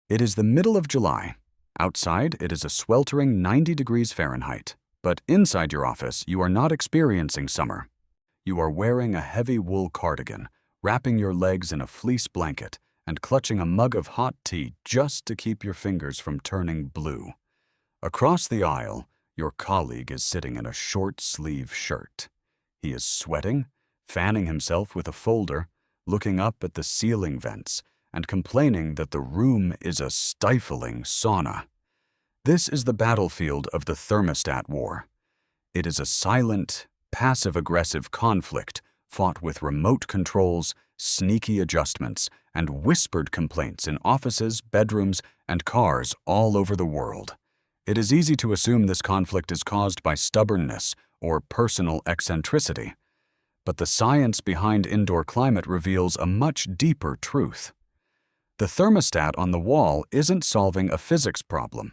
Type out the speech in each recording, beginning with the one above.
It is the middle of July. Outside, it is a sweltering 90 degrees Fahrenheit. But inside your office, you are not experiencing summer. You are wearing a heavy wool cardigan, wrapping your legs in a fleece blanket, and clutching a mug of hot tea just to keep your fingers from turning blue. Across the aisle, your colleague is sitting in a short-sleeve shirt. He is sweating, fanning himself with a folder, looking up at the ceiling vents, and complaining that the room is a stifling sauna. This is the battlefield of the thermostat war. It is a silent, passive-aggressive conflict fought with remote controls, sneaky adjustments, and whispered complaints in offices, bedrooms, and cars all over the world. It is easy to assume this conflict is caused by stubbornness or personal eccentricity. But the science behind indoor climate reveals a much deeper truth. The thermostat on the wall isn't solving a physics problem.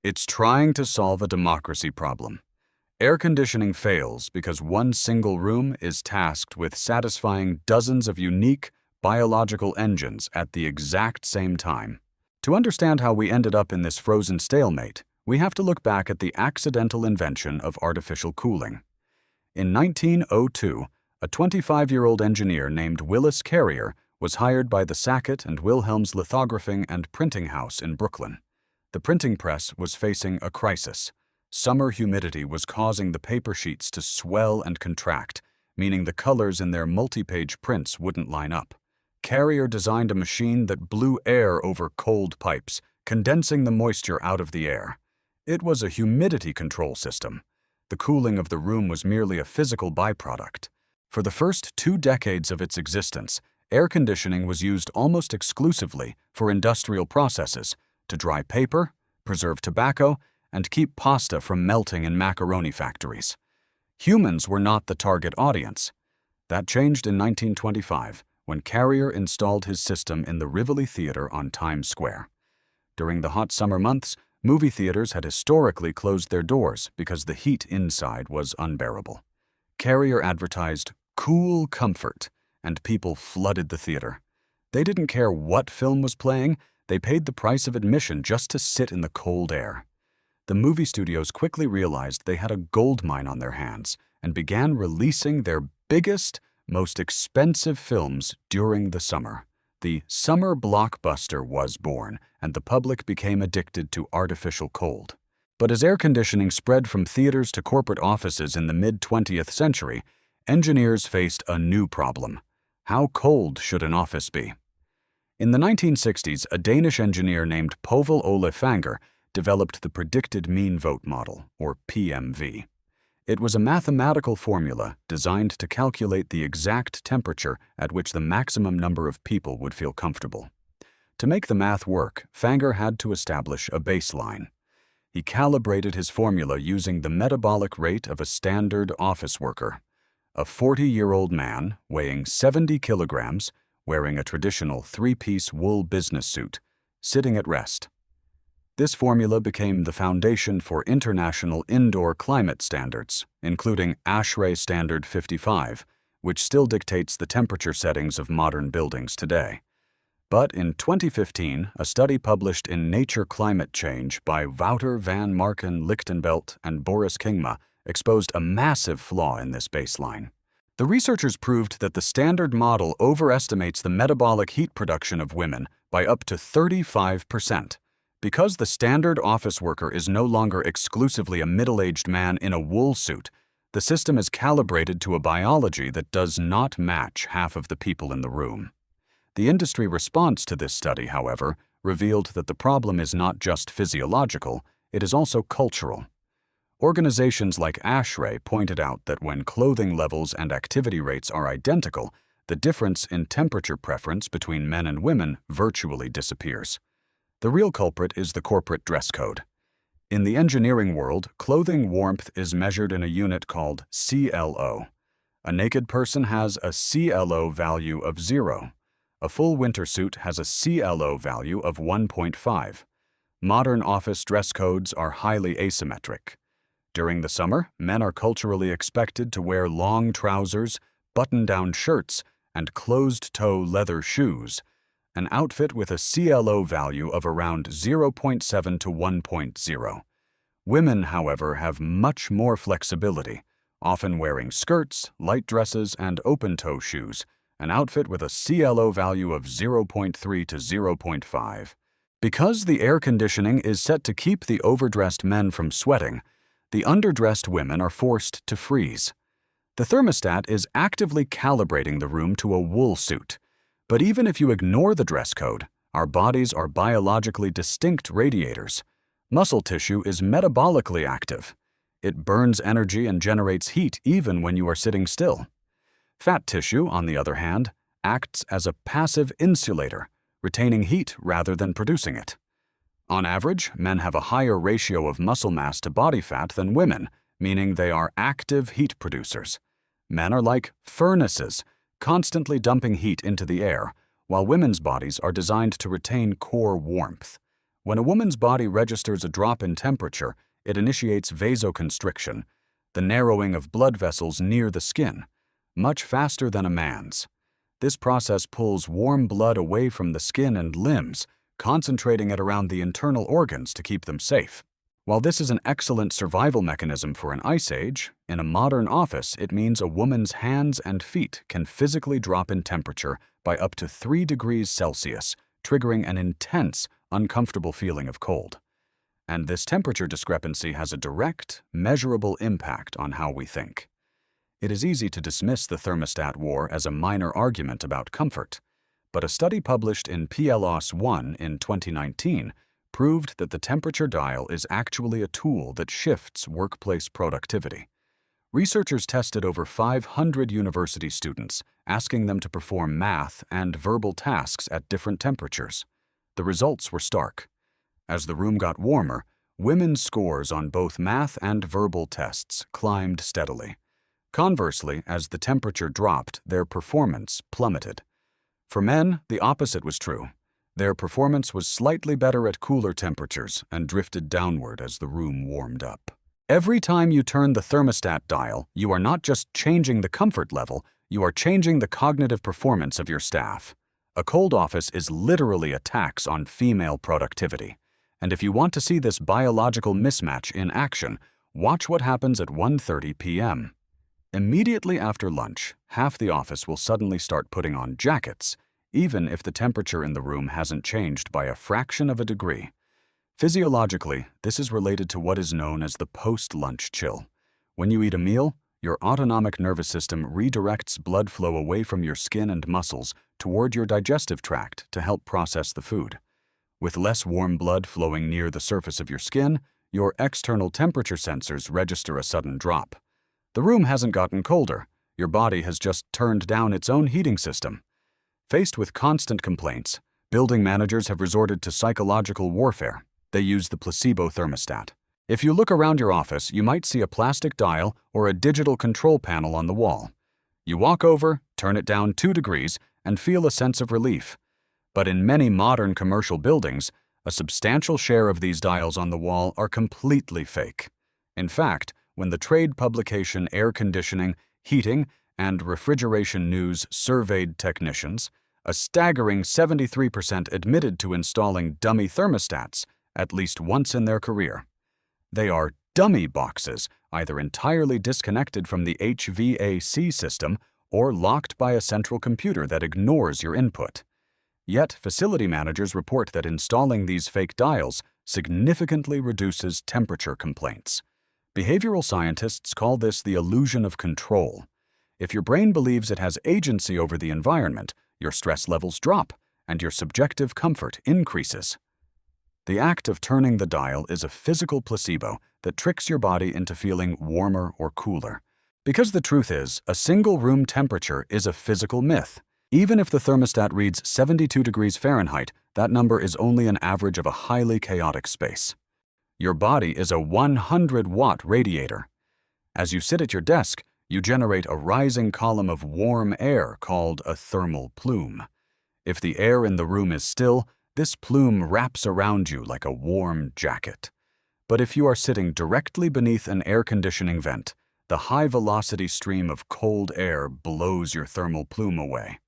It's trying to solve a democracy problem. Air conditioning fails because one single room is tasked with satisfying dozens of unique biological engines at the exact same time. To understand how we ended up in this frozen stalemate, we have to look back at the accidental invention of artificial cooling. In 1902, a 25-year-old engineer named Willis Carrier was hired by the Sackett and Wilhelm's Lithographing and Printing House in Brooklyn. The printing press was facing a crisis. Summer humidity was causing the paper sheets to swell and contract, meaning the colors in their multi-page prints wouldn't line up. Carrier designed a machine that blew air over cold pipes, condensing the moisture out of the air. It was a humidity control system. The cooling of the room was merely a physical byproduct. For the first 2 decades of its existence, air conditioning was used almost exclusively for industrial processes, to dry paper, preserve tobacco, and keep pasta from melting in macaroni factories. Humans were not the target audience. That changed in 1925, when Carrier installed his system in the Rivoli Theater on Times Square. During the hot summer months, movie theaters had historically closed their doors because the heat inside was unbearable. Carrier advertised cool comfort, and people flooded the theater. They didn't care what film was playing, they paid the price of admission just to sit in the cold air. The movie studios quickly realized they had a gold mine on their hands and began releasing their biggest, most expensive films during the summer. The summer blockbuster was born, and the public became addicted to artificial cold. But as air conditioning spread from theaters to corporate offices in the mid-20th century, engineers faced a new problem. How cold should an office be? In the 1960s, a Danish engineer named Povel Ole Fanger developed the predicted mean vote model, or PMV. It was a mathematical formula designed to calculate the exact temperature at which the maximum number of people would feel comfortable. To make the math work, Fanger had to establish a baseline. He calibrated his formula using the metabolic rate of a standard office worker. A 40-year-old man, weighing 70 kilograms, wearing a traditional 3-piece wool business suit, sitting at rest. This formula became the foundation for international indoor climate standards, including ASHRAE Standard 55, which still dictates the temperature settings of modern buildings today. But in 2015, a study published in Nature Climate Change by Wouter van Marken Lichtenbelt and Boris Kingma exposed a massive flaw in this baseline. The researchers proved that the standard model overestimates the metabolic heat production of women by up to 35%. Because the standard office worker is no longer exclusively a middle-aged man in a wool suit, the system is calibrated to a biology that does not match half of the people in the room. The industry response to this study, however, revealed that the problem is not just physiological, it is also cultural. Organizations like ASHRAE pointed out that when clothing levels and activity rates are identical, the difference in temperature preference between men and women virtually disappears. The real culprit is the corporate dress code. In the engineering world, clothing warmth is measured in a unit called CLO. A naked person has a CLO value of 0. A full winter suit has a CLO value of 1.5. Modern office dress codes are highly asymmetric. During the summer, men are culturally expected to wear long trousers, button-down shirts, and closed-toe leather shoes, an outfit with a CLO value of around 0.7 to 1.0. Women, however, have much more flexibility, often wearing skirts, light dresses, and open-toe shoes, an outfit with a CLO value of 0.3 to 0.5. Because the air conditioning is set to keep the overdressed men from sweating, the underdressed women are forced to freeze. The thermostat is actively calibrating the room to a wool suit. But even if you ignore the dress code, our bodies are biologically distinct radiators. Muscle tissue is metabolically active. It burns energy and generates heat even when you are sitting still. Fat tissue, on the other hand, acts as a passive insulator, retaining heat rather than producing it. On average, men have a higher ratio of muscle mass to body fat than women, meaning they are active heat producers. Men are like furnaces, constantly dumping heat into the air, while women's bodies are designed to retain core warmth. When a woman's body registers a drop in temperature, it initiates vasoconstriction, the narrowing of blood vessels near the skin, much faster than a man's. This process pulls warm blood away from the skin and limbs, concentrating it around the internal organs to keep them safe. While this is an excellent survival mechanism for an ice age, in a modern office it means a woman's hands and feet can physically drop in temperature by up to 3 degrees Celsius, triggering an intense, uncomfortable feeling of cold. And this temperature discrepancy has a direct, measurable impact on how we think. It is easy to dismiss the thermostat war as a minor argument about comfort, but a study published in PLOS 1 in 2019 proved that the temperature dial is actually a tool that shifts workplace productivity. Researchers tested over 500 university students, asking them to perform math and verbal tasks at different temperatures. The results were stark. As the room got warmer, women's scores on both math and verbal tests climbed steadily. Conversely, as the temperature dropped, their performance plummeted. For men, the opposite was true. Their performance was slightly better at cooler temperatures and drifted downward as the room warmed up. Every time you turn the thermostat dial, you are not just changing the comfort level, you are changing the cognitive performance of your staff. A cold office is literally a tax on female productivity. And if you want to see this biological mismatch in action, watch what happens at 1:30 p.m. Immediately after lunch, half the office will suddenly start putting on jackets, even if the temperature in the room hasn't changed by a fraction of a degree. Physiologically, this is related to what is known as the post-lunch chill. When you eat a meal, your autonomic nervous system redirects blood flow away from your skin and muscles toward your digestive tract to help process the food. With less warm blood flowing near the surface of your skin, your external temperature sensors register a sudden drop. The room hasn't gotten colder. Your body has just turned down its own heating system. Faced with constant complaints, building managers have resorted to psychological warfare. They use the Placebo thermostat. If you look around your office, you might see a plastic dial or a digital control panel on the wall. You walk over, turn it down 2 degrees, and feel a sense of relief. But in many modern commercial buildings, a substantial share of these dials on the wall are completely fake. In fact, when the trade publication Air Conditioning, Heating, and Refrigeration News surveyed technicians, a staggering 73% admitted to installing dummy thermostats at least once in their career. They are dummy boxes, either entirely disconnected from the HVAC system or locked by a central computer that ignores your input. Yet, facility managers report that installing these fake dials significantly reduces temperature complaints. Behavioral scientists call this the illusion of control. If your brain believes it has agency over the environment, your stress levels drop and your subjective comfort increases. The act of turning the dial is a physical placebo that tricks your body into feeling warmer or cooler. Because the truth is, a single room temperature is a physical myth. Even if the thermostat reads 72 degrees Fahrenheit, that number is only an average of a highly chaotic space. Your body is a 100-watt radiator. As you sit at your desk, you generate a rising column of warm air called a thermal plume. If the air in the room is still, this plume wraps around you like a warm jacket. But if you are sitting directly beneath an air conditioning vent, the high-velocity stream of cold air blows your thermal plume away.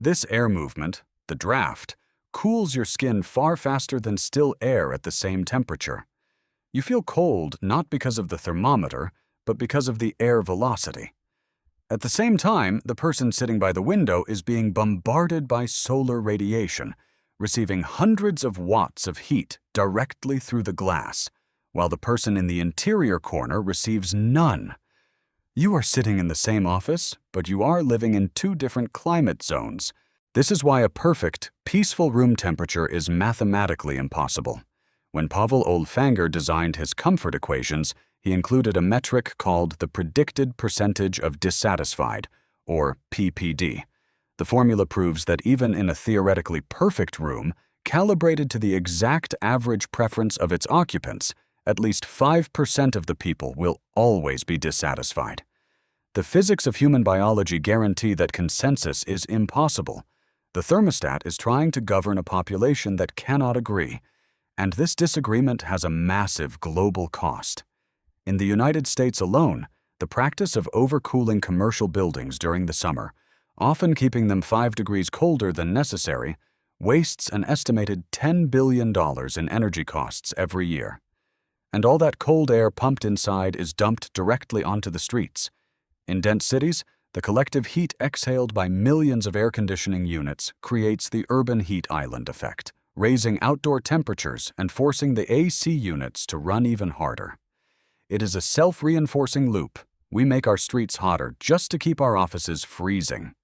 This air movement, the draft, cools your skin far faster than still air at the same temperature. You feel cold not because of the thermometer, but because of the air velocity. At the same time, the person sitting by the window is being bombarded by solar radiation, receiving hundreds of watts of heat directly through the glass, while the person in the interior corner receives none. You are sitting in the same office, but you are living in two different climate zones. This is why a perfect, peaceful room temperature is mathematically impossible. When Pavel Olfanger designed his comfort equations, he included a metric called the predicted percentage of dissatisfied, or PPD. The formula proves that even in a theoretically perfect room, calibrated to the exact average preference of its occupants, at least 5% of the people will always be dissatisfied. The physics of human biology guarantee that consensus is impossible. The thermostat is trying to govern a population that cannot agree, and this disagreement has a massive global cost. In the United States alone, the practice of overcooling commercial buildings during the summer, often keeping them 5 degrees colder than necessary, wastes an estimated $10 billion in energy costs every year. And all that cold air pumped inside is dumped directly onto the streets. In dense cities, the collective heat exhaled by millions of air conditioning units creates the urban heat island effect, raising outdoor temperatures and forcing the AC units to run even harder. It is a self-reinforcing loop. We make our streets hotter just to keep our offices freezing.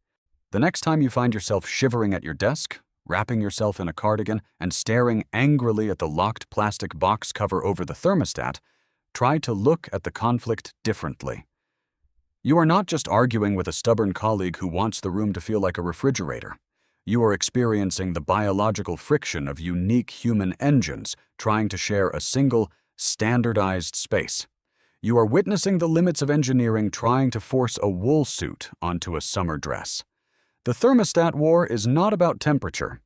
The next time you find yourself shivering at your desk, wrapping yourself in a cardigan, and staring angrily at the locked plastic box cover over the thermostat, try to look at the conflict differently. You are not just arguing with a stubborn colleague who wants the room to feel like a refrigerator. You are experiencing the biological friction of unique human engines trying to share a single, standardized space. You are witnessing the limits of engineering trying to force a wool suit onto a summer dress. The thermostat war is not about temperature.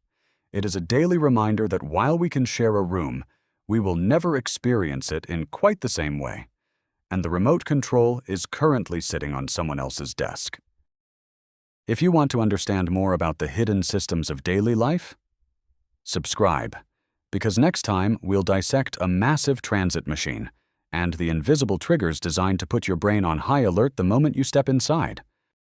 It is a daily reminder that while we can share a room, we will never experience it in quite the same way. And the remote control is currently sitting on someone else's desk. If you want to understand more about the hidden systems of daily life, subscribe, because next time we'll dissect a massive transit machine and the invisible triggers designed to put your brain on high alert the moment you step inside.